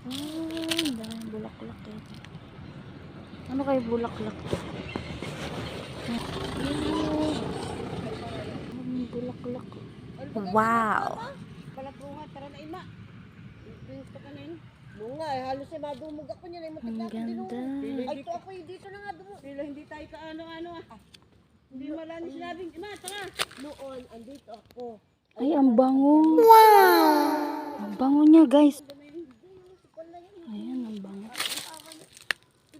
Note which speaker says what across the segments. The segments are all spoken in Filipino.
Speaker 1: Ay, dahil bulaklak eh. Ano kayo bulaklak to? Bulaklak. Wow!
Speaker 2: Palabunga, tara na ima. Prince ka kanin. Bunga, halos ay madumog ako niyan. Ay
Speaker 1: Ang
Speaker 2: matigla ko din.
Speaker 1: ganda.
Speaker 2: Ay, ito ako dito na nga dumo. Pila, hindi tayo kaano-ano ah. Hindi malani sinabing, ima, tara. Noon, andito ako.
Speaker 1: Ay, ang bango. Wow! Ang bango niya, guys. Ayan, ang bango.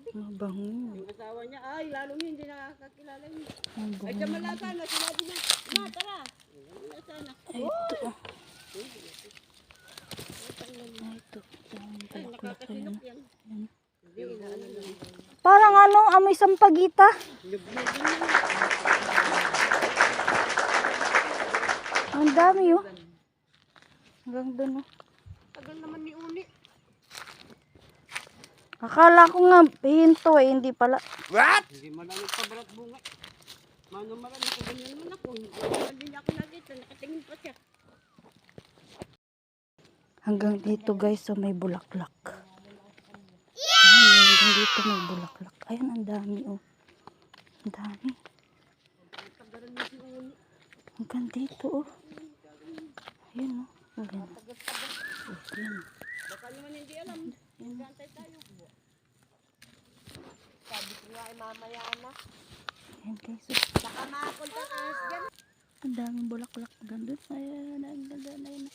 Speaker 1: Ang bango.
Speaker 2: Yung asawa niya, ay, lalong hindi nakakakilala niya.
Speaker 1: Ang
Speaker 2: Ay,
Speaker 1: bango.
Speaker 2: kamalasa na, sinabi niya, ima, tara. Kamalasa na.
Speaker 1: Ay, ito. Ay, ito.
Speaker 2: Ay, nakakasinok yan.
Speaker 1: Parang ano, amoy sampagita. Ang dami oh. Hanggang doon oh.
Speaker 2: Tagal naman ni Uni.
Speaker 1: Akala ko nga hinto eh, hindi pala.
Speaker 2: What? Hindi malamig pa barat bunga. Mano malamig ka ganyan naman ako. Hindi niya ako nakita, nakatingin pa siya.
Speaker 1: Hanggang dito guys, so may bulaklak. Ayan, hanggang dito may bulaklak. Ayan, ang dami oh. Ang dami. Hanggang dito oh. Ayan oh. Ayan. Ayan.
Speaker 2: Baka naman hindi alam. Gantay tayo. Sabi ko nga ay mamaya na.
Speaker 1: Ayan guys oh.
Speaker 2: Baka makapunta ka dyan.
Speaker 1: Ang daming bulaklak. Hanggang doon. Ayan, hanggang doon. Ayan.